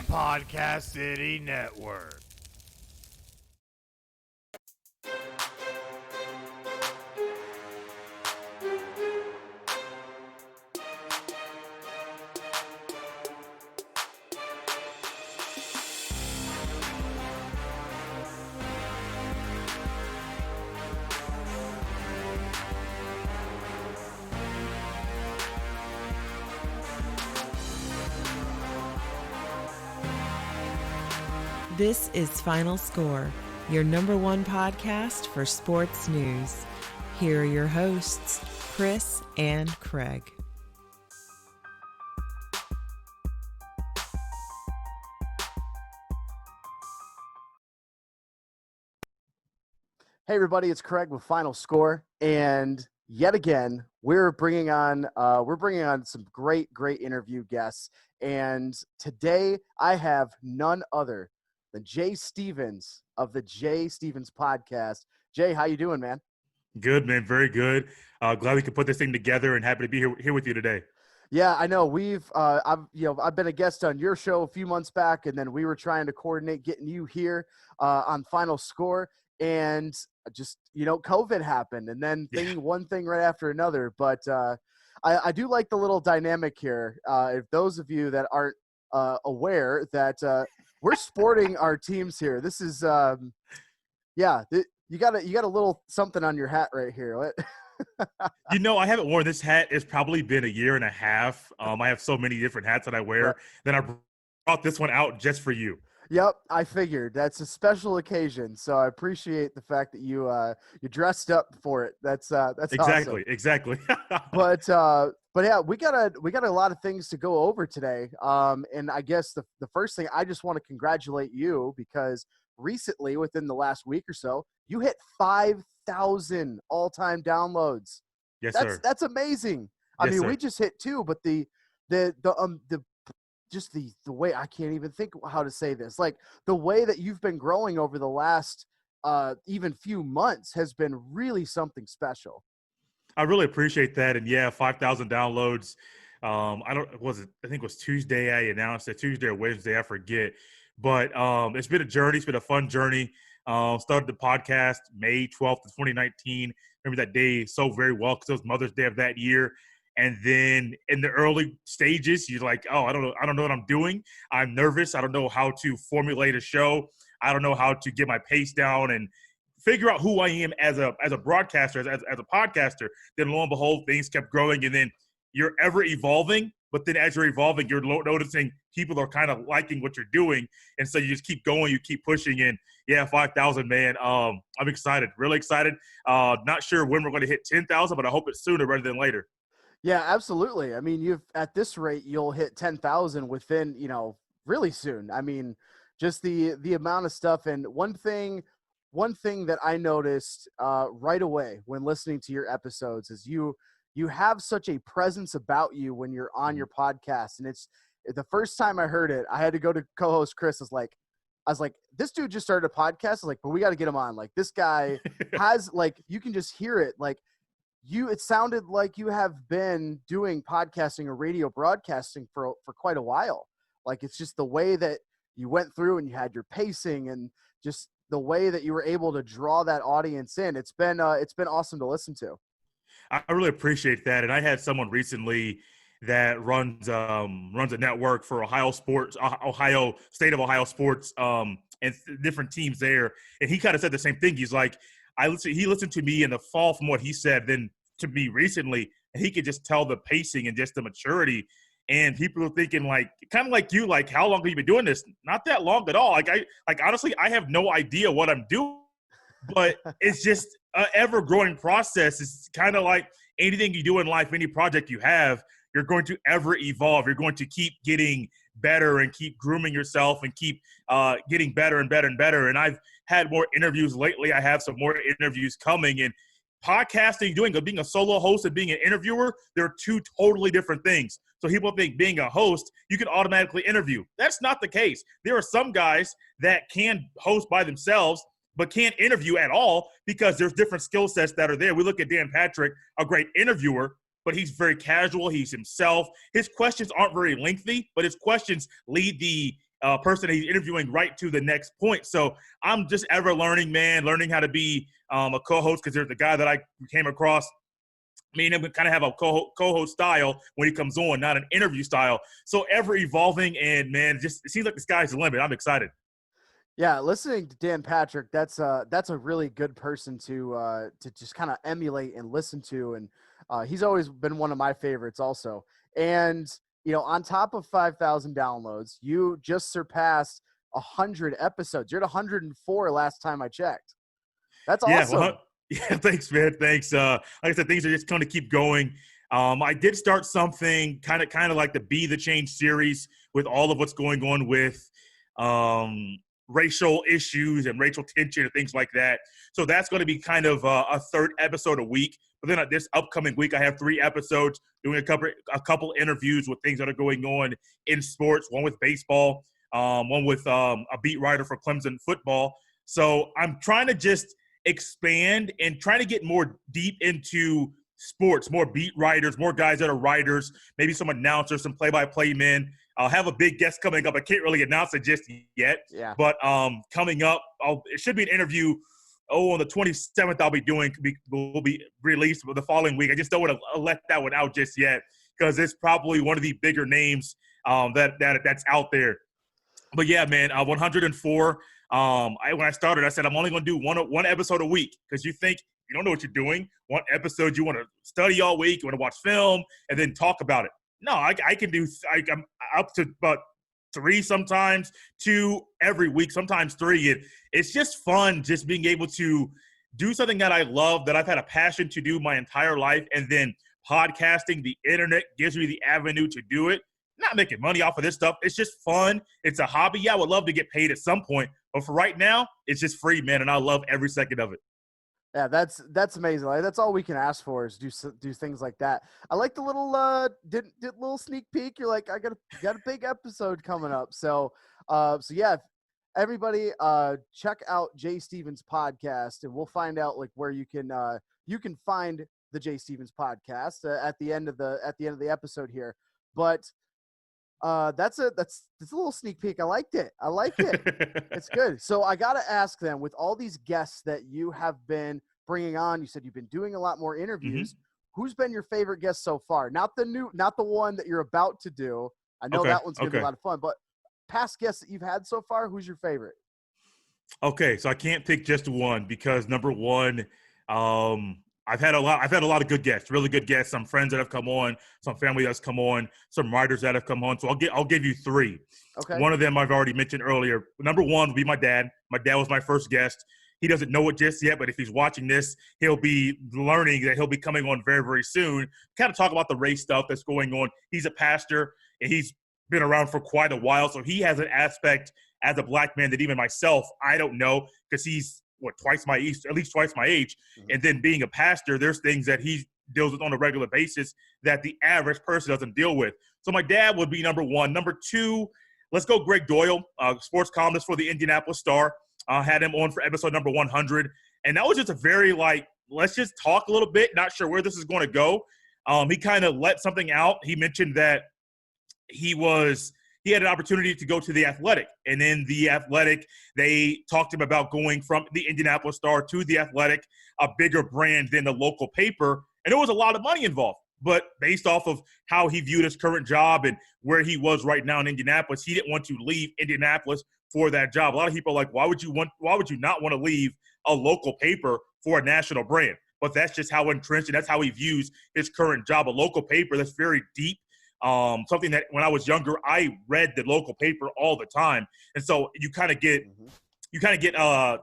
Podcast City Network. This is Final Score, your number one podcast for sports news. Here are your hosts, Chris and Craig. Hey everybody, it's Craig with Final Score, and yet again we're bringing on some great interview guests. And today I have none other than Jay Stevens of the Jay Stevens podcast. Jay, how you doing, man? Good, man. Very good. Glad we could put this thing together, and happy to be here with you today. Yeah, I know. I've been a guest on your show a few months back, and then we were trying to coordinate getting you here on Final Score, and just COVID happened, and then one thing right after another. But I do like the little dynamic here. If those of you that aren't aware that we're sporting our teams here. This is you got a little something on your hat right here. I haven't worn this hat. It's probably been a year and a half. I have so many different hats that I wear. Right. Then I brought this one out just for you. Yep, I figured that's a special occasion, so I appreciate the fact that you dressed up for it. That's exactly, awesome. Exactly. But yeah, we got a lot of things to go over today. And I guess the first thing, I just want to congratulate you because recently, within the last week or so, you hit 5,000 all-time downloads. Yes, sir. That's amazing. I mean, we just hit 2, but the way, I can't even think how to say this, like the way that you've been growing over the last even few months has been really something special. I really appreciate that. And yeah, 5,000 downloads. I think it was Tuesday I announced it, Tuesday or Wednesday, I forget. But it's been a journey. It's been a fun journey. Started the podcast May 12th of 2019. Remember that day so very well because it was Mother's Day of that year. And then in the early stages, you're like, oh, I don't know what I'm doing. I'm nervous. I don't know how to formulate a show. I don't know how to get my pace down and figure out who I am as a broadcaster, as a podcaster. Then lo and behold, things kept growing, and then you're ever evolving. But then as you're evolving, you're noticing people are kind of liking what you're doing. And so you just keep going, you keep pushing. And yeah, 5,000, man. I'm excited, really excited. Not sure when we're going to hit 10,000, but I hope it's sooner rather than later. Yeah, absolutely. I mean, at this rate, you'll hit 10,000 within, really soon. I mean, just the amount of stuff. And one thing that I noticed right away when listening to your episodes is you have such a presence about you when you're on your podcast. And it's the first time I heard it, I had to go to co-host Chris. I was like, this dude just started a podcast. I was like, but we got to get him on. Like, this guy has, like, you can just hear it. Like, it sounded like you have been doing podcasting or radio broadcasting for quite a while. Like, it's just the way that you went through and you had your pacing and just the way that you were able to draw that audience in. It's been awesome to listen to. I really appreciate that. And I had someone recently that runs a network for Ohio State of Ohio sports, and different teams there. And he kind of said the same thing. He's like, he listened to me in the fall from what he said then to me recently, and he could just tell the pacing and just the maturity. And people are thinking, like, kind of like you, like, how long have you been doing this? Not that long at all. Honestly, I have no idea what I'm doing, but it's just an ever-growing process. It's kind of like anything you do in life, any project you have, you're going to ever evolve. You're going to keep getting better and keep grooming yourself and keep getting better and better and better. And I've had more interviews lately. I have some more interviews coming. And podcasting, being a solo host and being an interviewer, they're two totally different things. So people think being a host, you can automatically interview. That's not the case. There are some guys that can host by themselves but can't interview at all because there's different skill sets that are there. We look at Dan Patrick, a great interviewer, but he's very casual. He's himself. His questions aren't very lengthy, but his questions lead the person that he's interviewing right to the next point. So I'm just ever learning, man, learning how to be a co-host, because there's the guy that I came across. Me and him kind of have a co-host style when he comes on, not an interview style. So ever evolving, and man, just it seems like the sky's the limit. I'm excited. Yeah, listening to Dan Patrick, that's a really good person to just kind of emulate and listen to, and he's always been one of my favorites also. And on top of 5,000 downloads, you just surpassed 100 episodes. You're at 104 last time I checked. That's awesome. Well, yeah, thanks, man. Thanks. Like I said, things are just going to keep going. I did start something kind of like the Be the Change series with all of what's going on with racial issues and racial tension and things like that. So that's going to be kind of a third episode a week. But then this upcoming week, I have 3 episodes doing a couple interviews with things that are going on in sports, one with baseball, one with a beat writer for Clemson football. So I'm trying to just expand and trying to get more deep into sports, more beat writers, more guys that are writers, maybe some announcers, some play-by-play men. I'll have a big guest coming up. I can't really announce it just yet, but coming up, it should be an interview. On the 27th, will be released the following week. I just don't want to let that one out just yet, because it's probably one of the bigger names that's out there. But yeah, man, 104. When I started, I said I'm only going to do one episode a week, because you think you don't know what you're doing. One episode, you want to study all week, you want to watch film, and then talk about it. No, I can do. I'm up to about 3 sometimes, 2 every week, sometimes 3. It's just fun just being able to do something that I love, that I've had a passion to do my entire life, and then podcasting, the internet gives me the avenue to do it. Not making money off of this stuff. It's just fun. It's a hobby. Yeah, I would love to get paid at some point, but for right now, it's just free, man, and I love every second of it. Yeah, that's amazing. Like, that's all we can ask for, is do things like that. I like the little little sneak peek. You're like, I got a big episode coming up. So yeah, everybody check out Jay Stevens podcast, and we'll find out like where you can find the Jay Stevens podcast at the end of the episode here. But that's a little sneak peek. I liked it. It's good. So I got to ask them, with all these guests that you have been bringing on, you said you've been doing a lot more interviews. Mm-hmm. Who's been your favorite guest so far? Not the one that you're about to do. I know that one's going to be a lot of fun, but past guests that you've had so far, who's your favorite? Okay. So I can't pick just one, because number one, I've had a lot of good guests, really good guests, some friends that have come on, some family that's come on, some writers that have come on. So I'll give you 3. Okay. One of them I've already mentioned earlier. Number 1 would be my dad. My dad was my first guest. He doesn't know it just yet, but if he's watching this, he'll be learning that he'll be coming on very, very soon. Kind of talk about the race stuff that's going on. He's a pastor, and he's been around for quite a while. So he has an aspect as a black man that even myself, I don't know, because he's at least twice my age. Mm-hmm. And then being a pastor, there's things that he deals with on a regular basis that the average person doesn't deal with. So my dad would be number 1. Number 2, let's go Greg Doyle, sports columnist for the Indianapolis Star. Had him on for episode number 100. And that was just a very let's just talk a little bit. Not sure where this is going to go. He kind of let something out. He mentioned that he had an opportunity to go to the Athletic. And in the Athletic, they talked to him about going from the Indianapolis Star to the Athletic, a bigger brand than the local paper. And there was a lot of money involved. But based off of how he viewed his current job and where he was right now in Indianapolis, he didn't want to leave Indianapolis for that job. A lot of people are like, why would you not want to leave a local paper for a national brand? But that's just how entrenched, and that's how he views his current job. A local paper that's very deep. Something that when I was younger, I read the local paper all the time. And so you kind of get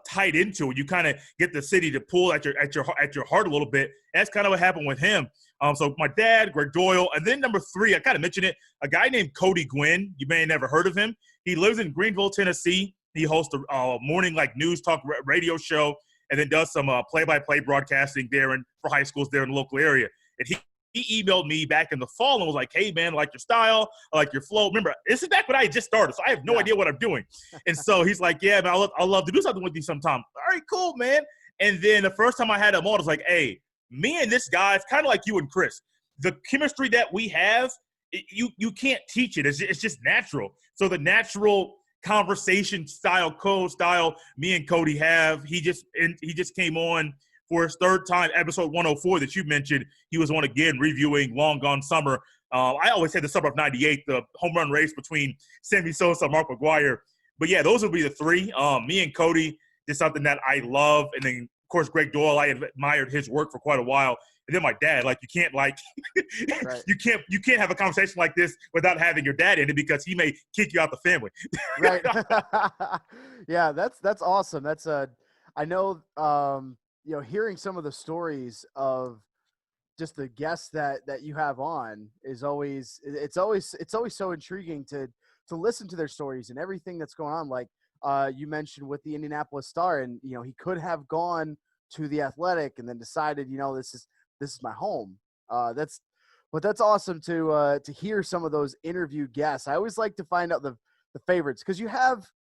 tied into it. You kind of get the city to pull at your heart a little bit. That's kind of what happened with him. So my dad, Greg Doyle, and then number 3, I kind of mentioned it, a guy named Cody Gwynn. You may have never heard of him. He lives in Greenville, Tennessee. He hosts a morning news talk radio show, and then does some play-by-play broadcasting there for high schools there in the local area. And he emailed me back in the fall and was like, hey, man, I like your style. I like your flow. Remember, this is back when I had just started, so I have no idea what I'm doing. And so he's like, yeah, man, I'd love to do something with you sometime. All right, cool, man. And then the first time I had him on, I was like, hey, me and this guy, it's kind of like you and Chris. the chemistry that we have, you can't teach it. It's just natural. So the natural conversation code style me and Cody have, he just came on for his third time, episode 104 that you mentioned. He was on again reviewing Long Gone Summer. I always say the summer of '98, the home run race between Sammy Sosa and Mark McGwire. But yeah, those would be the three. Me and Cody is something that I love. And then, of course, Greg Doyle, I admired his work for quite a while. And then my dad, like, you can't right. you can't have a conversation like this without having your dad in it, because he may kick you out the family. Right. Yeah, that's awesome. That's I know, hearing some of the stories of just the guests that you have on is always so intriguing to listen to their stories and everything that's going on. Like you mentioned with the Indianapolis Star, and he could have gone to the Athletic and then decided, this is my home. That's awesome to hear some of those interview guests. I always like to find out the favorites, because you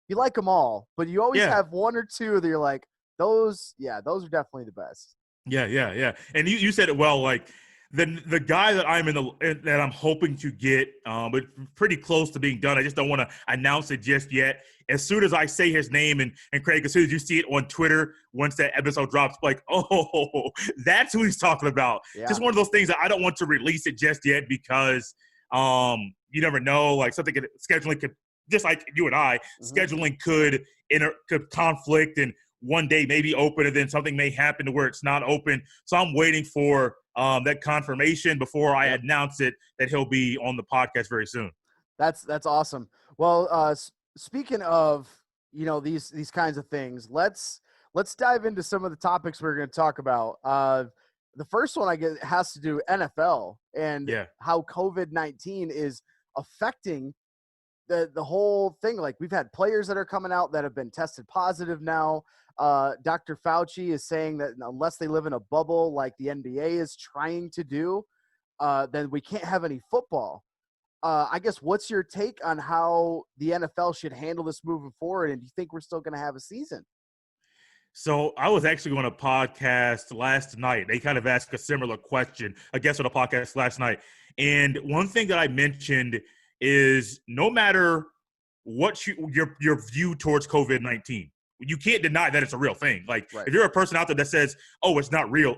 like them all, but you always have one or two that you're like, those are definitely the best. Yeah. And you said it well. Like the guy that I'm hoping to get, but pretty close to being done. I just don't want to announce it just yet. As soon as I say his name, and Craig, as soon as you see it on Twitter, once that episode drops, like, oh, that's who he's talking about. Yeah. Just one of those things that I don't want to release it just yet, because you never know. Like, scheduling could, just like you and I, scheduling could conflict, and one day maybe open, and then something may happen to where it's not open. So I'm waiting for that confirmation before I announce it that he'll be on the podcast very soon. That's awesome. Well, speaking of these kinds of things, let's dive into some of the topics we're going to talk about. The first one I guess has to do NFL and how COVID-19 is affecting the whole thing. Like, we've had players that are coming out that have been tested positive now. Dr. Fauci is saying that unless they live in a bubble like the NBA is trying to do, then we can't have any football. I guess, what's your take on how the NFL should handle this moving forward? And do you think we're still going to have a season? So I was actually on a podcast last night. They kind of asked a similar question, I guess, on a podcast last night. And one thing that I mentioned is, no matter what your view towards COVID-19, you can't deny that it's a real thing. Like, if you're a person out there that says, oh, it's not real,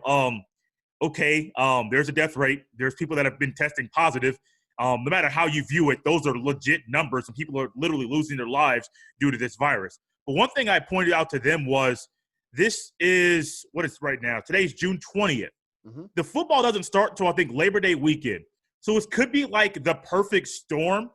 okay, there's a death rate. There's people that have been testing positive. No matter how you view it, those are legit numbers, and people are literally losing their lives due to this virus. But one thing I pointed out to them was, this is what it's right now. Today's June 20th. The football doesn't start until, I think, Labor Day weekend. So it could be like the perfect storm.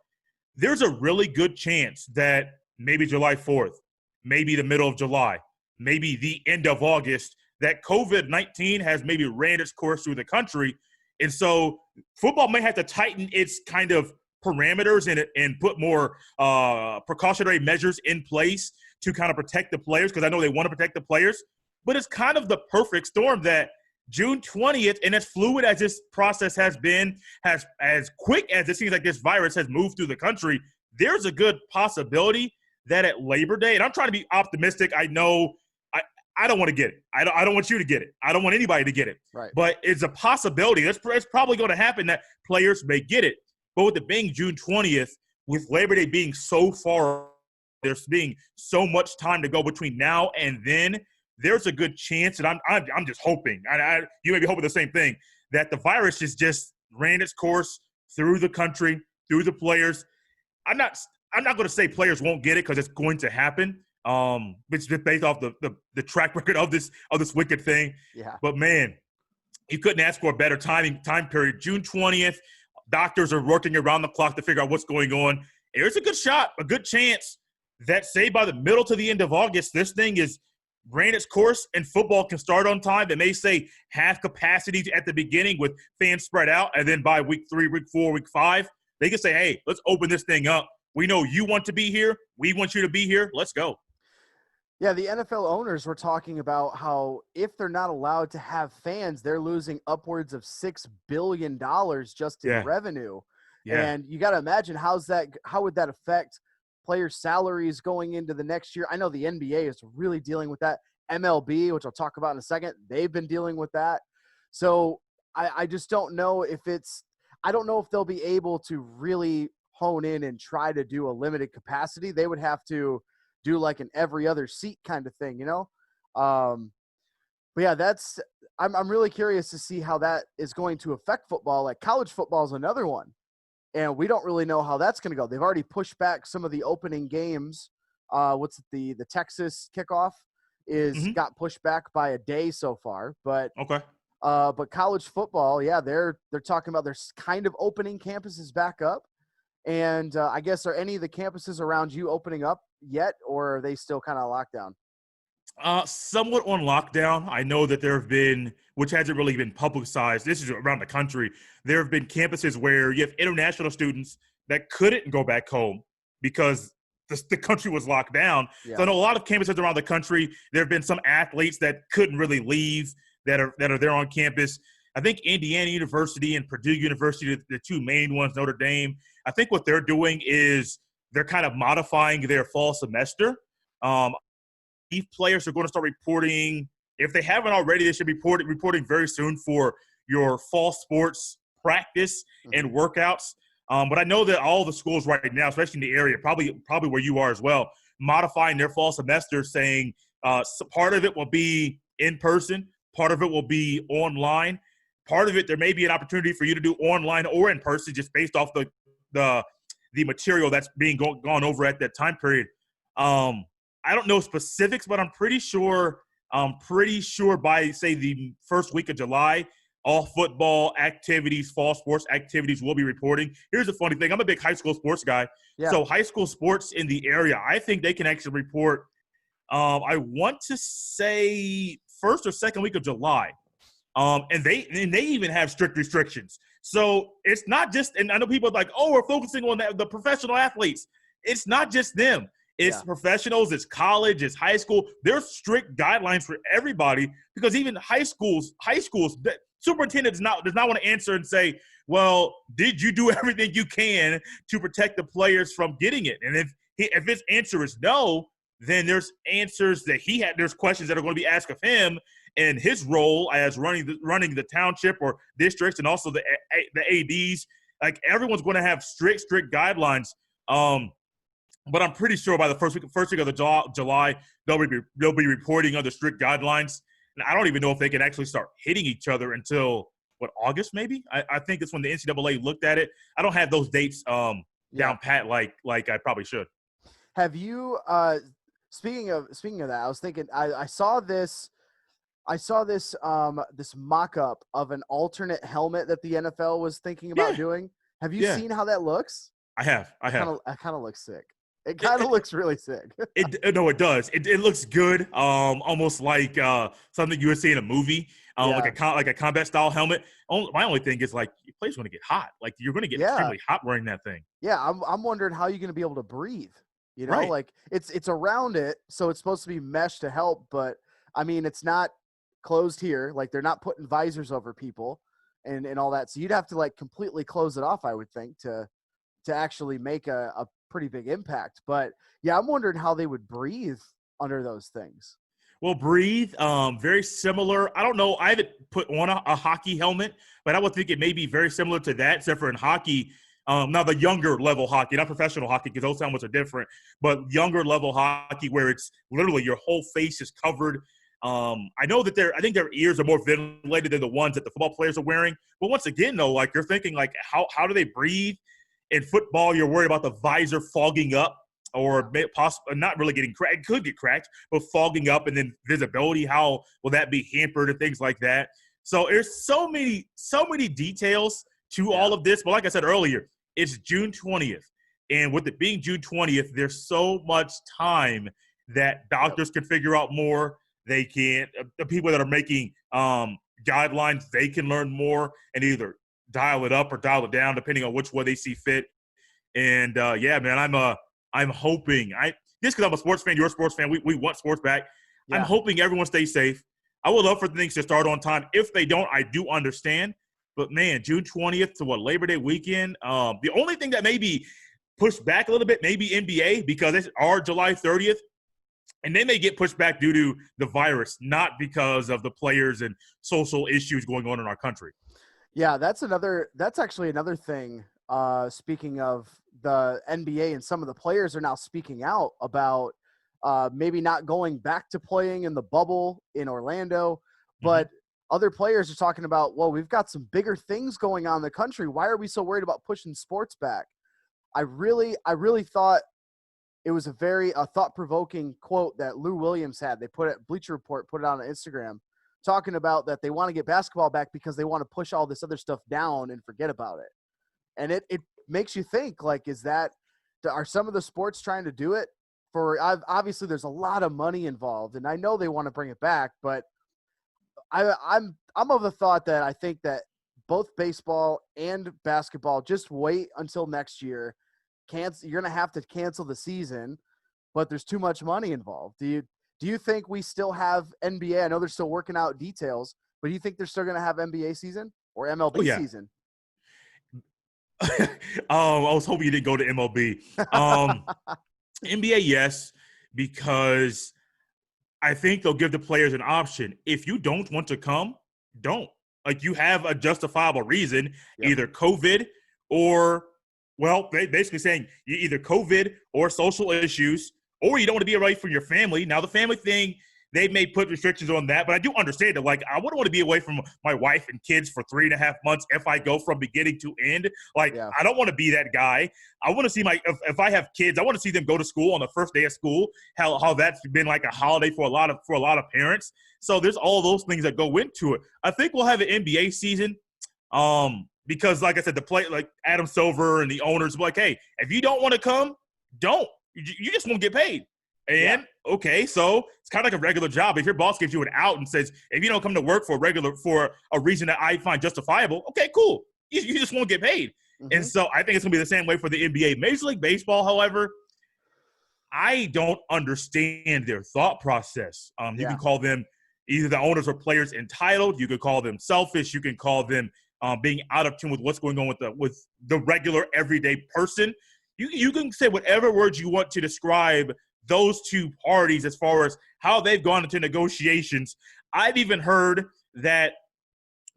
There's a really good chance that maybe July 4th, maybe the middle of July, maybe the end of August, that COVID-19 has maybe ran its course through the country. And so football may have to tighten its kind of parameters and put more precautionary measures in place to kind of protect the players, because I know they want to protect the players. But it's kind of the perfect storm that June 20th, and as fluid as this process has been, as quick as it seems like this virus has moved through the country, there's a good possibility that at Labor Day, and I'm trying to be optimistic. I know I don't want to get it. I don't want you to get it. I don't want anybody to get it. Right. But it's a possibility. It's probably going to happen that players may get it. But with it being June 20th, with Labor Day being so far, there's being so much time to go between now and then, there's a good chance, and I'm just hoping, you may be hoping the same thing, that the virus just ran its course through the country, through the players. I'm not going to say players won't get it, because it's going to happen. It's just based off the track record of this wicked thing. Yeah. But man, you couldn't ask for a better time period. June 20th, doctors are working around the clock to figure out what's going on. There's a good chance that, say, by the middle to the end of August, this thing is ran its course and football can start on time. They may say half capacity at the beginning with fans spread out, and then by week 3, week 4, week 5, they can say, hey, let's open this thing up. We know you want to be here. We want you to be here. Let's go. Yeah, the NFL owners were talking about how if they're not allowed to have fans, they're losing upwards of $6 billion just in revenue. Yeah. And you got to imagine how would that affect players' salaries going into the next year? I know the NBA is really dealing with that. MLB, which I'll talk about in a second, they've been dealing with that. So I just don't know if I don't know if they'll be able to really hone in and try to do a limited capacity. They would have to do like an every other seat kind of thing, But yeah, I'm really curious to see how that is going to affect football. Like college football is another one, and we don't really know how that's going to go. They've already pushed back some of the opening games. The Texas kickoff got pushed back by a day so far, but Okay. But college football, yeah, they're talking about they're kind of opening campuses back up. And I guess, are any of the campuses around you opening up yet, or are they still kind of locked down? Somewhat on lockdown. I know that there have been, which hasn't really been publicized, this is around the country, there have been campuses where you have international students that couldn't go back home because the country was locked down. Yeah. So I know a lot of campuses around the country, there have been some athletes that couldn't really leave that are there on campus. I think Indiana University and Purdue University, the two main ones, Notre Dame, I think what they're doing is they're kind of modifying their fall semester. Players are going to start reporting. If they haven't already, they should be reporting very soon for your fall sports practice and workouts. But I know that all the schools right now, especially in the area, probably where you are as well, modifying their fall semester, saying part of it will be in person, part of it will be online, part of it there may be an opportunity for you to do online or in person, just based off the material that's being gone over at that time period. I don't know specifics, but I'm pretty sure by, say, the first week of July, all football activities, fall sports activities will be reporting. Here's the funny thing. I'm a big high school sports guy. Yeah. So high school sports in the area, I think they can actually report, I want to say first or second week of July. And they even have strict restrictions. So it's not just – and I know people are like, oh, we're focusing on the professional athletes. It's not just them. It's professionals, it's college, it's high school. There's strict guidelines for everybody because even high schools, the superintendent does not want to answer and say, well, did you do everything you can to protect the players from getting it? And if his answer is no, then there's answers that there's questions that are going to be asked of him and his role as running the township or districts and also the ADs. Like everyone's going to have strict guidelines. But I'm pretty sure by the first week of the July, they'll be reporting under strict guidelines. And I don't even know if they can actually start hitting each other until, August maybe? I think that's when the NCAA looked at it. I don't have those dates down pat like I probably should. Have you speaking of that, I was thinking I saw this this mock-up of an alternate helmet that the NFL was thinking about doing. Have you seen how that looks? I have. It kind of looks sick. It kind of looks really sick. It does. It looks good. Almost like something you would see in a movie. Like a combat style helmet. My only thing is like your player's going to get hot. Like you're going to get extremely hot wearing that thing. Yeah, I'm wondering how you're going to be able to breathe. Right. Like it's around it, so it's supposed to be mesh to help, but I mean it's not closed here. Like they're not putting visors over people and all that. So you'd have to like completely close it off, I would think, to actually make a pretty big impact. But yeah, I'm wondering how they would breathe under those things. Well, breathe, very similar. I don't know. I haven't put on a hockey helmet, but I would think it may be very similar to that, except for in hockey. Now the younger level hockey, not professional hockey, because those helmets are different, but younger level hockey where it's literally your whole face is covered. I know that I think their ears are more ventilated than the ones that the football players are wearing. But once again, though, like you're thinking like how do they breathe? In football, you're worried about the visor fogging up or not really getting cracked. It could get cracked, but fogging up and then visibility, how will that be hampered and things like that? So there's so many details to all of this. But like I said earlier, it's June 20th. And with it being June 20th, there's so much time that doctors can figure out more. They can – the people that are making guidelines, they can learn more and either dial it up or dial it down depending on which way they see fit. And, man, I'm hoping – just because I'm a sports fan, you're a sports fan, we want sports back. Yeah. I'm hoping everyone stays safe. I would love for things to start on time. If they don't, I do understand. But, man, June 20th to Labor Day weekend, the only thing that may be pushed back a little bit may be NBA because it's our July 30th. And they may get pushed back due to the virus, not because of the players and social issues going on in our country. Yeah, that's actually another thing. Speaking of the NBA, and some of the players are now speaking out about maybe not going back to playing in the bubble in Orlando, Mhm. but other players are talking about, well, we've got some bigger things going on in the country. Why are we so worried about pushing sports back? I really thought it was a thought-provoking quote that Lou Williams had. They put it, Bleacher Report put it on Instagram, talking about that they want to get basketball back because they want to push all this other stuff down and forget about it. And it makes you think, like, are some of the sports trying to do it obviously there's a lot of money involved, and I know they want to bring it back, but I'm of the thought that I think that both baseball and basketball, just wait until next year. You're going to have to cancel the season, but there's too much money involved. Do you think we still have NBA? I know they're still working out details, but do you think they're still going to have NBA season or Oh MLB yeah. season? I was hoping you didn't go to MLB. NBA, yes, because I think they'll give the players an option. If you don't want to come, don't. Like, you have a justifiable reason, Yep. either COVID or, well, basically saying you either COVID or social issues, or you don't want to be away from your family. Now, the family thing, they may put restrictions on that, but I do understand that. Like, I wouldn't want to be away from my wife and kids for 3.5 months if I go from beginning to end. Like, Yeah. I don't want to be that guy. I want to see if I have kids, I want to see them go to school on the first day of school. How that's been like a holiday for a lot of parents. So there's all those things that go into it. I think we'll have an NBA season. Because like I said, like Adam Silver and the owners were like, hey, if you don't want to come, don't. You just won't get paid. And okay, so it's kind of like a regular job. If your boss gives you an out and says, if you don't come to work for a reason that I find justifiable, okay, cool. You just won't get paid. Mhm. And so I think it's gonna be the same way for the NBA. Major League Baseball, however, I don't understand their thought process. You can call them either the owners or players entitled. You could call them selfish. You can call them being out of tune with what's going on with the regular everyday person. You can say whatever words you want to describe those two parties as far as how they've gone into negotiations. I've even heard that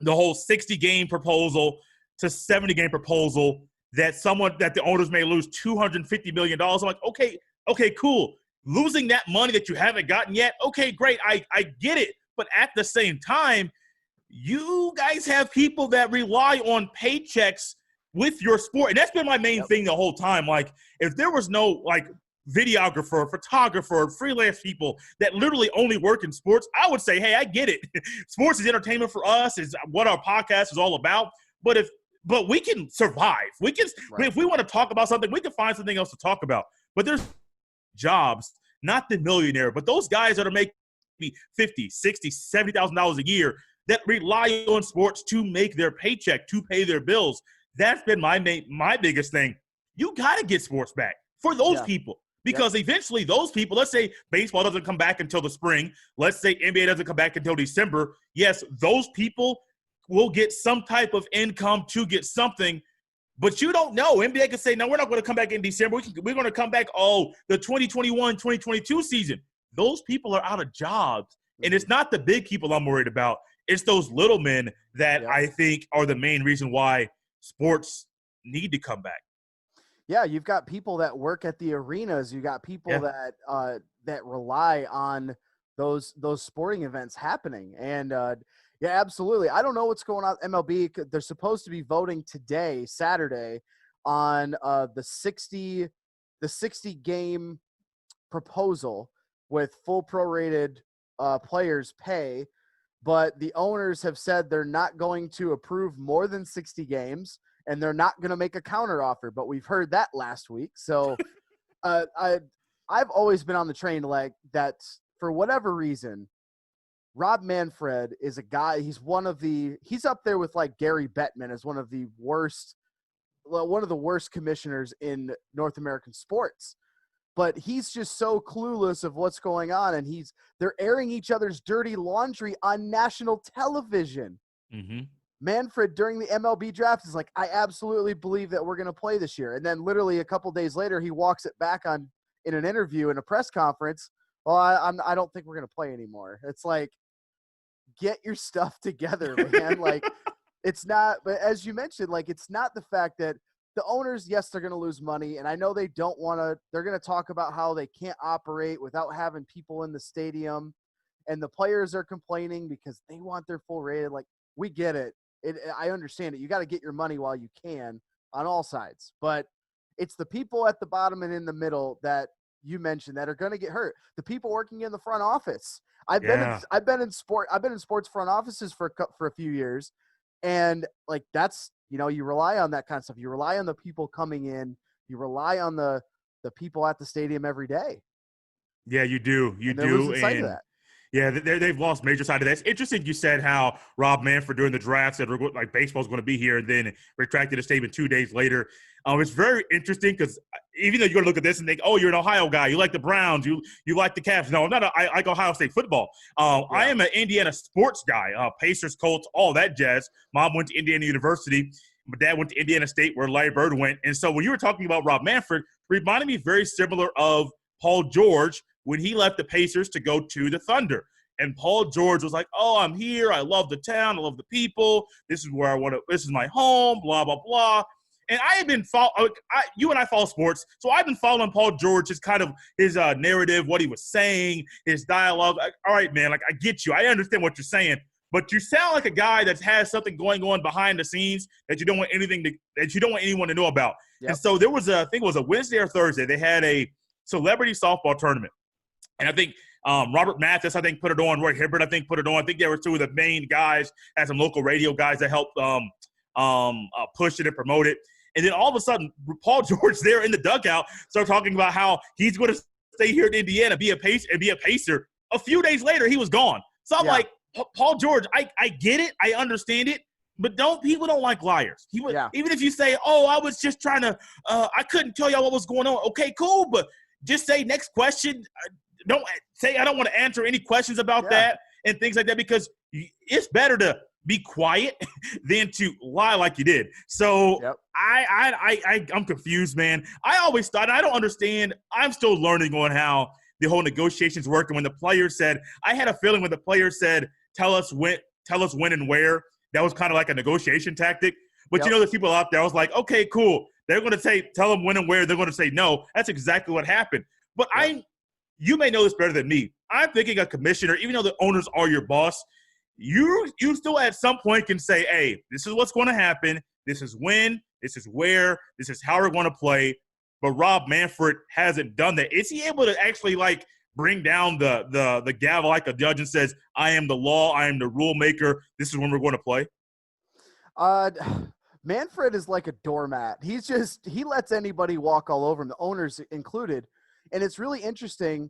the whole 60-game proposal to 70-game proposal that the owners may lose $250 million. I'm like, okay, cool. Losing that money that you haven't gotten yet, okay, great. I get it. But at the same time, you guys have people that rely on paychecks with your sport. And that's been my main thing the whole time. Like, if there was no, like, videographer, photographer, freelance people that literally only work in sports, I would say, hey, I get it. Sports is entertainment for us, is what our podcast is all about. But we can survive. If we want to talk about something, we can find something else to talk about. But there's jobs, not the millionaire, but those guys that are making $50,000, $60,000, $70,000 a year that rely on sports to make their paycheck, to pay their bills. That's been my biggest thing. You got to get sports back for those people. Because eventually those people, let's say baseball doesn't come back until the spring. Let's say NBA doesn't come back until December. Yes, those people will get some type of income to get something, but you don't know. NBA can say, no, we're not going to come back in December. We're going to come back, the 2021-2022 season. Those people are out of jobs. And it's not the big people I'm worried about. It's those little men that I think are the main reason why sports need to come back. Yeah, you've got people that work at the arenas. You got people that rely on those sporting events happening. And absolutely. I don't know what's going on MLB. They're supposed to be voting today, Saturday, on the 60 game proposal with full prorated players pay. But the owners have said they're not going to approve more than 60 games. And they're not going to make a counter offer, but we've heard that last week. So I've always been on the train like that. For whatever reason, Rob Manfred is a guy. He's up there with like Gary Bettman as one of the worst commissioners in North American sports. But he's just so clueless of what's going on, and they're airing each other's dirty laundry on national television. Mm-hmm. Manfred, during the MLB draft, is like, I absolutely believe that we're going to play this year. And then literally a couple days later, he walks it back in an interview in a press conference. Well, I don't think we're going to play anymore. It's like, get your stuff together, man. Like, It's not, but as you mentioned, like, it's not the fact that the owners, yes, they're going to lose money. And I know they don't want to, they're going to talk about how they can't operate without having people in the stadium. And the players are complaining because they want their full rated. Like, we get it. I understand it. You got to get your money while you can on all sides. But it's the people at the bottom and in the middle that you mentioned that are going to get hurt. The people working in the front office. I've been in sports front offices for a few years. And like, that's, you know, you rely on that kind of stuff. You rely on the people coming in. You rely on the people at the stadium every day. Yeah, you do. You and they're do. losing sight of that. Yeah, they've lost major side of that. It's interesting you said how Rob Manfred during the draft said like baseball's going to be here, and then retracted a statement 2 days later. It's very interesting because even though you're going to look at this and think, oh, you're an Ohio guy, you like the Browns, you like the Cavs. No, I'm not. I like Ohio State football. I am an Indiana sports guy, Pacers, Colts, all that jazz. Mom went to Indiana University. My dad went to Indiana State where Larry Bird went. And so when you were talking about Rob Manfred, reminded me very similar of Paul George when he left the Pacers to go to the Thunder. And Paul George was like, oh, I'm here. I love the town. I love the people. This is where I want to – this is my home, blah, blah, blah. And I have been you and I follow sports, so I've been following Paul George, his kind of his narrative, what he was saying, his dialogue. All right, man, like I get you. I understand what you're saying. But you sound like a guy that has something going on behind the scenes that you don't want anyone to know about. Yep. And so there was I think it was a Wednesday or Thursday, they had a celebrity softball tournament. And I think Robert Mathis, I think, put it on. Roy Hibbert, I think, put it on. I think there were two of the main guys, had some local radio guys that helped push it and promote it. And then all of a sudden, Paul George there in the dugout started talking about how he's going to stay here in Indiana, be a Pacer. A few days later, he was gone. So I'm like, Paul George, I get it. I understand it. But people don't like liars. Even if you say, oh, I was just trying to I couldn't tell y'all what was going on. Okay, cool. But just say next question. Don't say I don't want to answer any questions about that and things like that, because it's better to be quiet than to lie like you did. So I'm confused, man. I always thought, I don't understand. I'm still learning on how the whole negotiations work. And when the player said, I had a feeling when the player said, tell us when and where, that was kind of like a negotiation tactic. But you know, there's people out there, I was like, okay, cool. They're going to say, tell them when and where. They're going to say no. That's exactly what happened. But you may know this better than me. I'm thinking a commissioner, even though the owners are your boss, you still at some point can say, hey, this is what's going to happen. This is when, this is where, this is how we're going to play. But Rob Manfred hasn't done that. Is he able to actually like bring down the gavel like a judge and says, I am the law, I am the rule maker, this is when we're going to play? Manfred is like a doormat. He lets anybody walk all over him, the owners included. And it's really interesting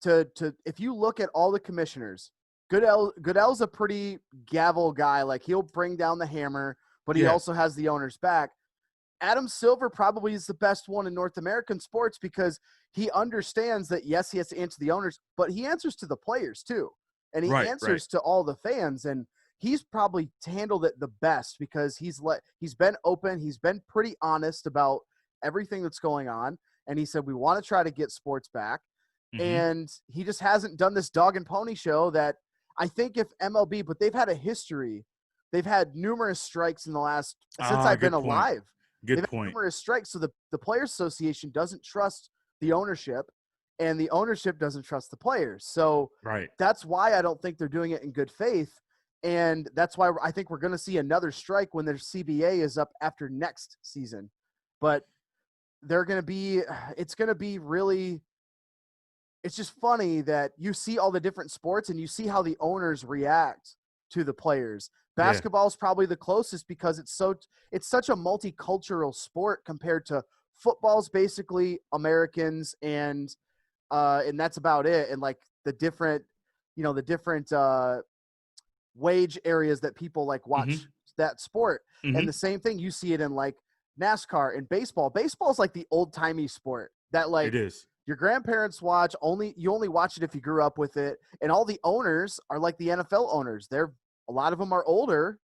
to if you look at all the commissioners, Goodell's a pretty gavel guy. Like, he'll bring down the hammer, but he also has the owners back. Adam Silver probably is the best one in North American sports because he understands that, yes, he has to answer the owners, but he answers to the players too. And he answers to all the fans. And he's probably handled it the best because he's been open. He's been pretty honest about everything that's going on. And he said, we want to try to get sports back. Mm-hmm. And he just hasn't done this dog and pony show that I think if MLB, but they've had a history. They've had numerous strikes in the last, since I've been alive. They've had numerous strikes. So the Players Association doesn't trust the ownership, and the ownership doesn't trust the players. So that's why I don't think they're doing it in good faith. And that's why I think we're going to see another strike when their CBA is up after next season. But it's going to be really, it's just funny that you see all the different sports and you see how the owners react to the players. Basketball is probably the closest because it's such a multicultural sport compared to football's basically Americans and that's about it. And like the different wage areas that people like watch that sport. Mm-hmm. And the same thing, you see it in like NASCAR and baseball. Baseball is like the old timey sport that like it is. Your grandparents watch you only watch it if you grew up with it. And all the owners are like the NFL owners. A lot of them are older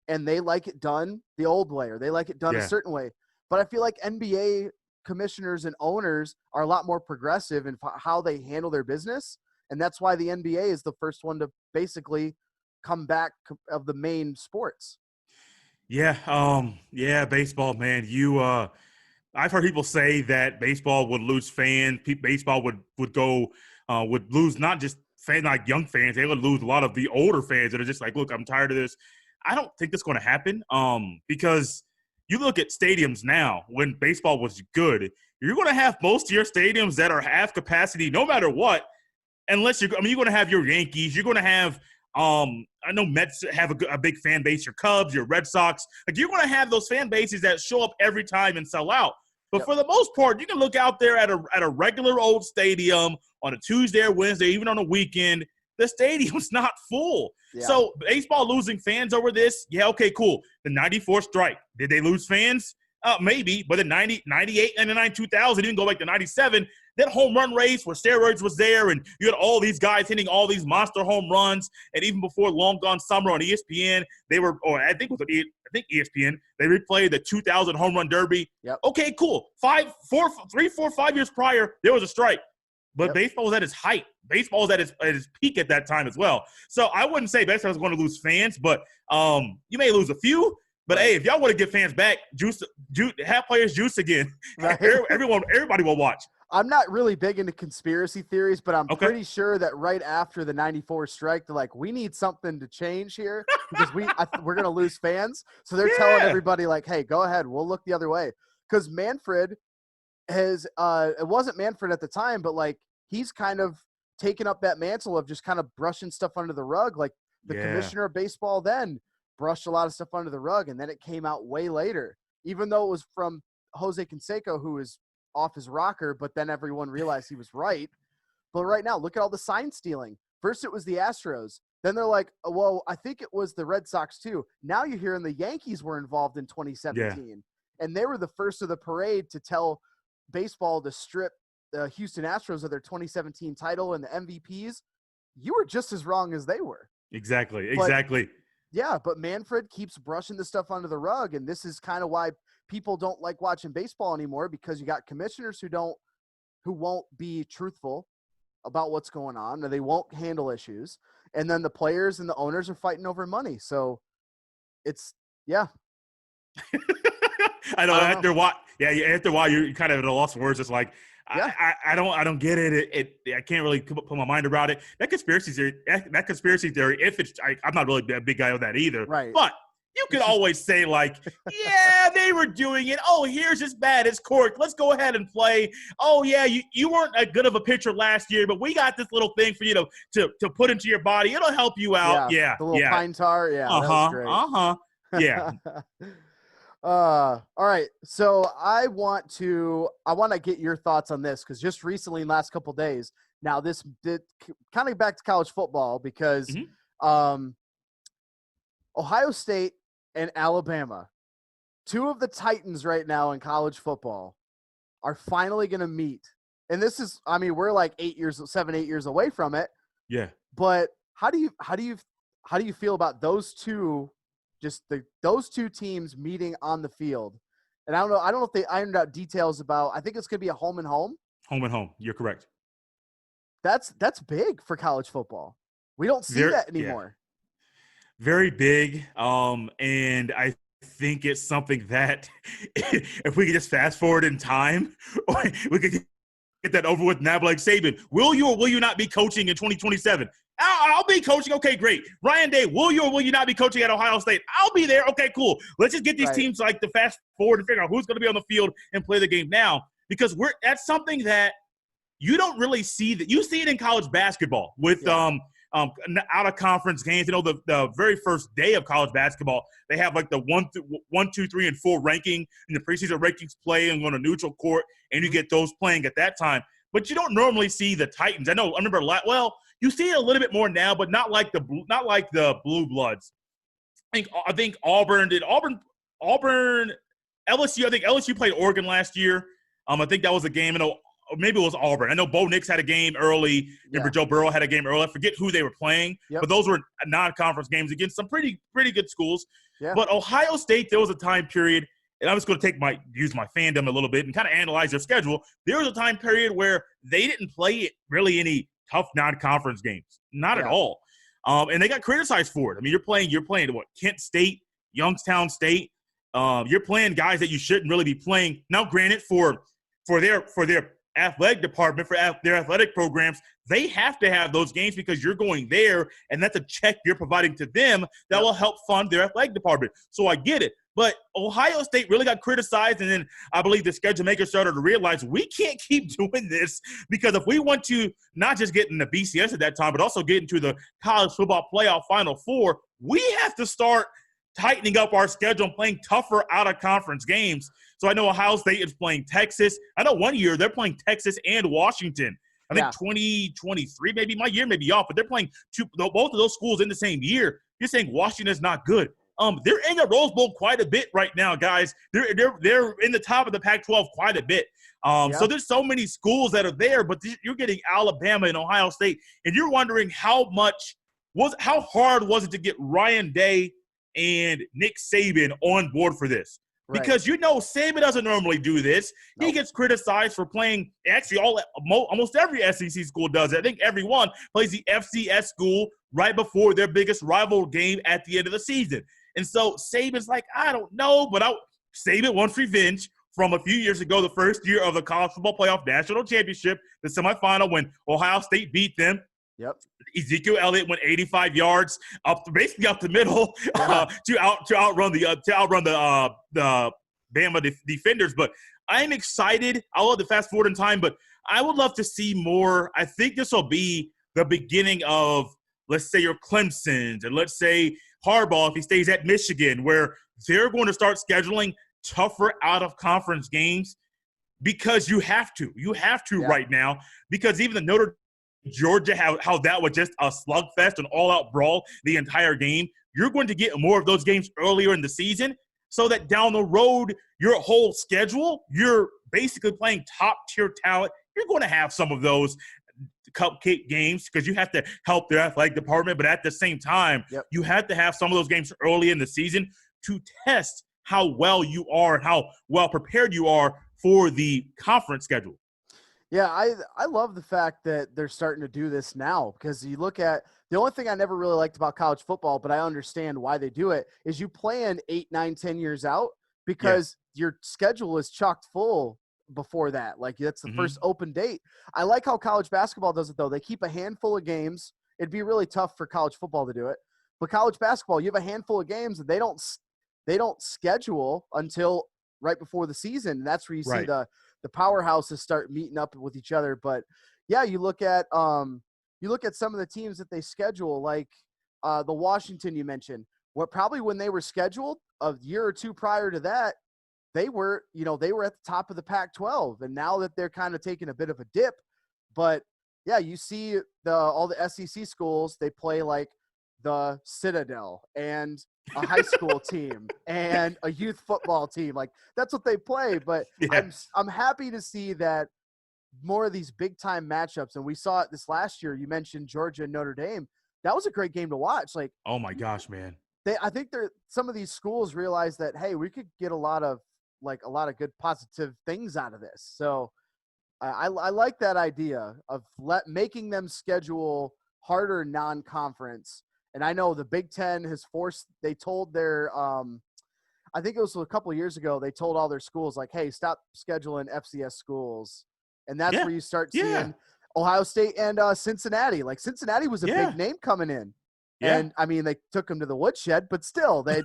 and they like it done the old way, or they like it done a certain way. But I feel like NBA commissioners and owners are a lot more progressive in how they handle their business. And that's why the NBA is the first one to basically come back of the main sports. Yeah, baseball, man. I've heard people say that baseball would lose fans. Baseball would lose not just like young fans. They would lose a lot of the older fans that are just like, look, I'm tired of this. I don't think that's going to happen. Because you look at stadiums now when baseball was good, you're going to have most of your stadiums that are half capacity, no matter what. Unless you're going to have your Yankees. You're going to have I know Mets have a big fan base. Your Cubs, your Red Sox. Like, you're going to have those fan bases that show up every time and sell out. But for the most part, you can look out there at a regular old stadium on a Tuesday or Wednesday, even on a weekend. The stadium's not full. Yeah. So baseball losing fans over this, yeah, okay, cool. The 94 strike, did they lose fans? Maybe, but in 90, 98, 99, 2000, even go back to 97, that home run race where steroids was there, and you had all these guys hitting all these monster home runs. And even before Long Gone Summer on ESPN, they were, or I think ESPN, they replayed the 2000 home run derby. Yep. Okay, cool. 5 years prior, there was a strike. But baseball was at its height. Baseball was at its peak at that time as well. So I wouldn't say baseball was going to lose fans, but you may lose a few. But hey, if y'all want to get fans back, have players juice again. Right. Everybody will watch. I'm not really big into conspiracy theories, but I'm pretty sure that right after the 94 strike, they're like, we need something to change here because we're going to lose fans. So they're telling everybody like, hey, go ahead. We'll look the other way. Because Manfred has it wasn't Manfred at the time, but like he's kind of taken up that mantle of just kind of brushing stuff under the rug. Like the commissioner of baseball then brushed a lot of stuff under the rug, and then it came out way later, even though it was from Jose Canseco, who was off his rocker, but then everyone realized he was right. But right now, look at all the sign stealing. First it was the Astros. Then they're like, well, I think it was the Red Sox too. Now you're hearing the Yankees were involved in 2017. And they were the first of the parade to tell baseball to strip the Houston Astros of their 2017 title and the MVPs. You were just as wrong as they were. Exactly. Yeah, but Manfred keeps brushing the stuff under the rug, and this is kind of why people don't like watching baseball anymore, because you got commissioners who won't be truthful about what's going on, or they won't handle issues, and then the players and the owners are fighting over money. So it's I know. After a while, you're kind of at a loss of words. It's like, I don't get it. I can't really put my mind around it. That conspiracy theory, if it's, I'm not really a big guy on that either. Right. But you could always say like, yeah, they were doing it. Oh, here's as bad as cork. Let's go ahead and play. Oh yeah, you weren't as good of a pitcher last year, but we got this little thing for you to put into your body. It'll help you out. Yeah. The little pine tar. Yeah. Yeah. All right. So I want to get your thoughts on this, because just recently in the last couple of days, now this did kind of back to college football, because Ohio State and Alabama, two of the Titans right now in college football, are finally going to meet. And this is, I mean, we're like 8 years away from it. Yeah. But how do you feel about those two? Just those two teams meeting on the field. And I don't know if they ironed out details about, I think it's going to be a home and home. Home and home. You're correct. That's big for college football. We don't see that anymore. Yeah. Very big. And I think it's something that if we could just fast forward in time, we could get that over with now. Like, Saban, will you or will you not be coaching in 2027? I'll be coaching. Okay, great. Ryan Day, will you or will you not be coaching at Ohio State? I'll be there. Okay, cool. Let's just get these teams like to fast forward and figure out who's going to be on the field and play the game now, because that's something that you don't really see. That you see it in college basketball with out of conference games. You know, the very first day of college basketball, they have like the 1, 2, 3, and 4 ranking, and the preseason rankings play and on a neutral court, and you get those playing at that time. But you don't normally see the Titans. I remember you see it a little bit more now, but not like the Blue Bloods. I think Auburn did. LSU. I think LSU played Oregon last year. I think that was a game. Maybe it was Auburn. I know Bo Nix had a game early. Remember Joe Burrow had a game early. I forget who they were playing, but those were non-conference games against some pretty good schools. Yeah. But Ohio State, there was a time period, and I'm just going to use my fandom a little bit and kind of analyze their schedule. There was a time period where they didn't play really any tough non-conference games, not at all. And they got criticized for it. I mean, you're playing what, Kent State, Youngstown State. You're playing guys that you shouldn't really be playing. Now, granted, for their athletic department, for their athletic programs, they have to have those games because you're going there, and that's a check you're providing to them that will help fund their athletic department. So I get it. But Ohio State really got criticized, and then I believe the schedule makers started to realize we can't keep doing this, because if we want to not just get in the BCS at that time, but also get into the college football playoff Final Four, we have to start tightening up our schedule and playing tougher out-of-conference games. So I know Ohio State is playing Texas. I know one year they're playing Texas and Washington. I think 2023, maybe my year may be off, but they're playing both of those schools in the same year. You're saying Washington is not good. They're in the Rose Bowl quite a bit right now, guys. They're in the top of the Pac-12 quite a bit. So there's so many schools that are there, but you're getting Alabama and Ohio State, and you're wondering how hard was it to get Ryan Day and Nick Saban on board for this? Right. Because Saban doesn't normally do this. Nope. He gets criticized for playing actually almost every SEC school does it. I think everyone plays the FCS school right before their biggest rival game at the end of the season. And so Saban's like, I don't know, but Saban wants revenge from a few years ago, the first year of the College Football Playoff National Championship, the semifinal when Ohio State beat them. Yep. Ezekiel Elliott went 85 yards basically up the middle to outrun the Bama defenders. But I'm excited. I love the fast forward in time, but I would love to see more. I think this will be the beginning of, let's say, your Clemsons, and let's say Harbaugh, if he stays at Michigan, where they're going to start scheduling tougher out-of-conference games, because you have to right now, because even the Notre Georgia, how that was just a slugfest, an all-out brawl the entire game. You're going to get more of those games earlier in the season, so that down the road, your whole schedule, you're basically playing top-tier talent. You're going to have some of those cupcake games because you have to help their athletic department, but at the same time, you have to have some of those games early in the season to test how well you are and how well prepared you are for the conference schedule. Yeah, I love the fact that they're starting to do this now, because you look at the only thing I never really liked about college football, but I understand why they do it, is you plan 8, 9, 10 years out, because your schedule is chocked full before that. Like, that's the first open date. I like how college basketball does it, though. They keep a handful of games. It'd be really tough for college football to do it. But college basketball, you have a handful of games, and they don't schedule until right before the season. And that's where you see the powerhouses start meeting up with each other. But yeah, you look at some of the teams that they schedule, like the Washington you mentioned. Probably when they were scheduled a year or two prior to that, they were at the top of the Pac-12, and now that they're kind of taking a bit of a dip. But yeah, you see all the SEC schools, they play like the Citadel and a high school team and a youth football team. Like, that's what they play. But I'm happy to see that more of these big time matchups. And we saw it this last year. You mentioned Georgia and Notre Dame. That was a great game to watch. Like, oh my gosh, man. I think some of these schools realize that, hey, we could get a lot of good positive things out of this. So I like that idea of making them schedule harder non-conference. And I know the Big Ten has they told their I think it was a couple of years ago, they told all their schools, like, hey, stop scheduling FCS schools. And that's where you start seeing Ohio State and Cincinnati. Like, Cincinnati was a big name coming in. Yeah. And, I mean, they took them to the woodshed, but still, I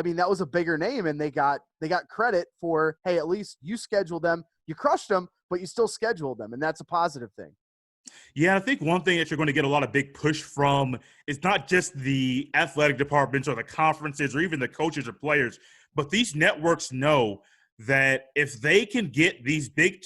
mean, that was a bigger name, and they got credit for, hey, at least you scheduled them. You crushed them, but you still scheduled them, and that's a positive thing. Yeah, I think one thing that you're going to get a lot of big push from is not just the athletic departments or the conferences or even the coaches or players, but these networks know that if they can get these big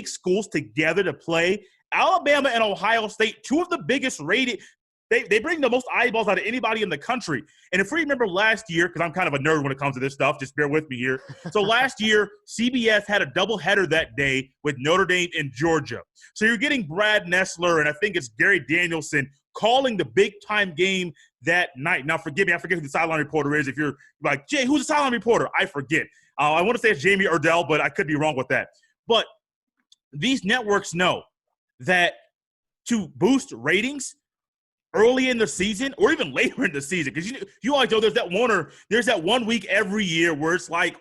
schools together to play, Alabama and Ohio State, two of the biggest rated, they bring the most eyeballs out of anybody in the country. And if we remember last year, because I'm kind of a nerd when it comes to this stuff, just bear with me here. So last year, CBS had a doubleheader that day with Notre Dame and Georgia. So you're getting Brad Nessler, and I think it's Gary Danielson, calling the big-time game that night. Now, forgive me, I forget who the sideline reporter is. If you're like, Jay, who's the sideline reporter? I forget. I want to say it's Jamie Erdell, but I could be wrong with that. But these networks know that to boost ratings, early in the season or even later in the season, because you always know there's that 1 week every year where it's like,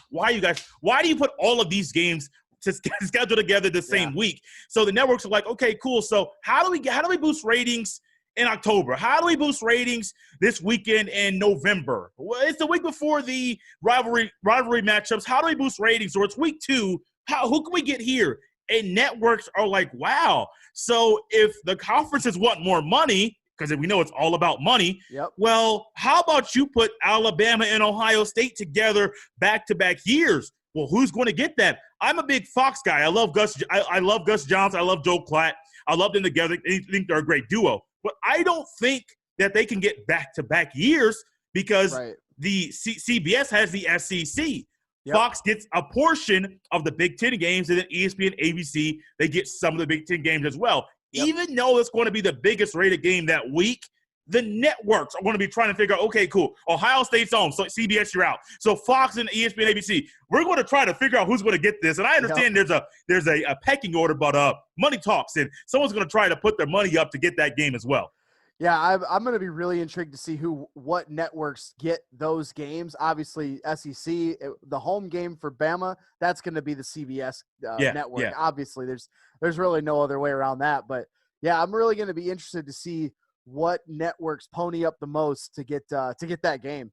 why do you put all of these games to schedule together the same week? So the networks are like, okay, cool. So how do we boost ratings in October? How do we boost ratings this weekend in November? Well, it's the week before the rivalry matchups. How do we boost ratings? Or it's week 2. Who can we get here? And networks are like, wow. So if the conferences want more money, because we know it's all about money, well, how about you put Alabama and Ohio State together back-to-back years? Well, who's going to get that? I'm a big Fox guy. I love Gus. I love Gus Johnson. I love Joe Klatt. I love them together. I think they're a great duo. But I don't think that they can get back-to-back years because the CBS has the SEC. Fox gets a portion of the Big Ten games, and then ESPN, ABC, they get some of the Big Ten games as well. Even though it's going to be the biggest rated game that week, the networks are going to be trying to figure out, okay, cool, Ohio State's home, so CBS, you're out. So Fox and ESPN, ABC, we're going to try to figure out who's going to get this. And I understand there's a pecking order, but money talks, and someone's going to try to put their money up to get that game as well. Yeah, I'm going to be really intrigued to see what networks get those games. Obviously, SEC, the home game for Bama, that's going to be the CBS network. Yeah. Obviously, there's really no other way around that. But, yeah, I'm really going to be interested to see what networks pony up the most to get that game.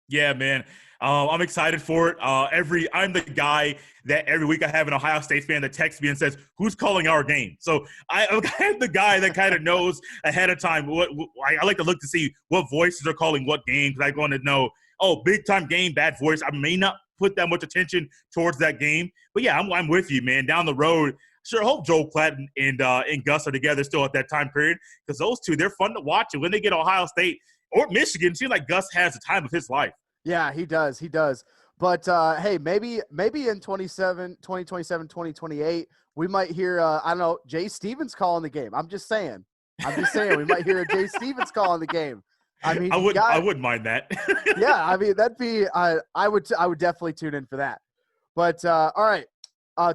Yeah, man. I'm excited for it. I'm the guy that every week I have an Ohio State fan that texts me and says, who's calling our game? So I'm the guy that kind of knows ahead of time. I like to look to see what voices are calling what games. I want to know, big-time game, bad voice. I may not put that much attention towards that game. But, yeah, I'm with you, man. Down the road, sure, hope Joe Klatt and Gus are together still at that time period, because those two, they're fun to watch. And when they get Ohio State or Michigan, it seems like Gus has the time of his life. Yeah, he does. But, hey, maybe in 2027, 2028, we might hear, I don't know, Jay Stevens calling the game. I'm just saying. We might hear a Jay Stevens calling the game. I mean, I wouldn't mind that. Yeah, I mean, that'd be I would definitely tune in for that. But, all right,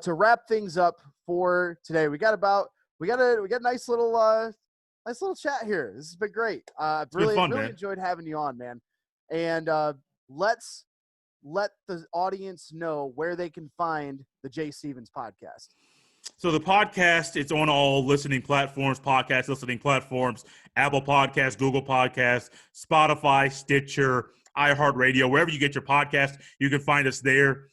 to wrap things up for today, we got a nice little chat here. This has been great. Really enjoyed having you on, man. And let's let the audience know where they can find the Jay Stevens podcast. So the podcast, it's on all listening platforms, Apple Podcasts, Google Podcasts, Spotify, Stitcher, iHeartRadio, wherever you get your podcast, you can find us there.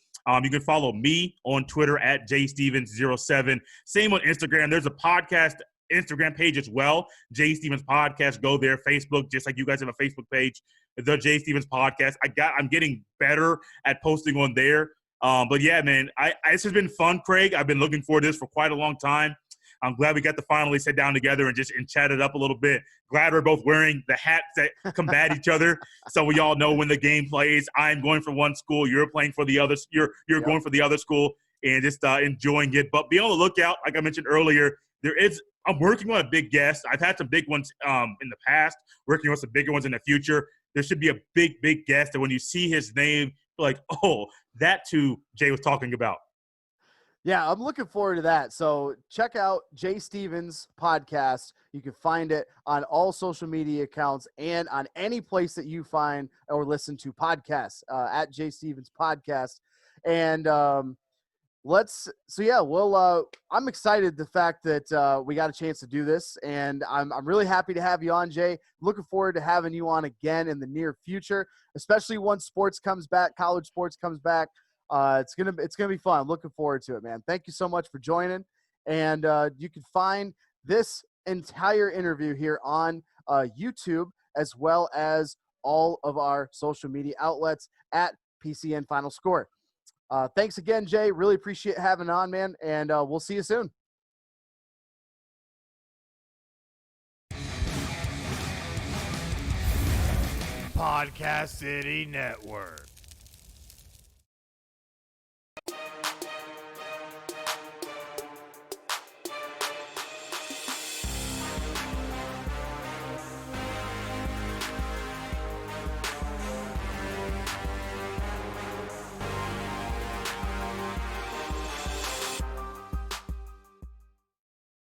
You can follow me on Twitter at jstevens07. Same on Instagram. There's a podcast Instagram page as well, Jay Stevens Podcast. Go there. Facebook, just like you guys have a Facebook page, the Jay Stevens Podcast. I'm getting better at posting on there. But yeah, man, this has been fun, Craig. I've been looking forward to this for quite a long time. I'm glad we got to finally sit down together and chat it up a little bit. Glad we're both wearing the hats that combat each other, so we all know when the game plays. I'm going for one school, you're playing for the other. You're going for the other school, and just enjoying it. But be on the lookout, like I mentioned earlier. I'm working on a big guest. I've had some big ones in the past. Working on some bigger ones in the future. There should be a big guest that when you see his name, you're like, oh, that's who Jay was talking about. Yeah, I'm looking forward to that. So check out Jay Stevens Podcast. You can find it on all social media accounts and on any place that you find or listen to podcasts at Jay Stevens Podcast. And I'm excited the fact that we got a chance to do this, and I'm really happy to have you on, Jay. Looking forward to having you on again in the near future, especially once sports comes back, college sports comes back. It's gonna be fun. I'm looking forward to it, man. Thank you so much for joining, and you can find this entire interview here on YouTube as well as all of our social media outlets at PCN Final Score. Thanks again, Jay. Really appreciate having on, man, and we'll see you soon. Podcast City Network.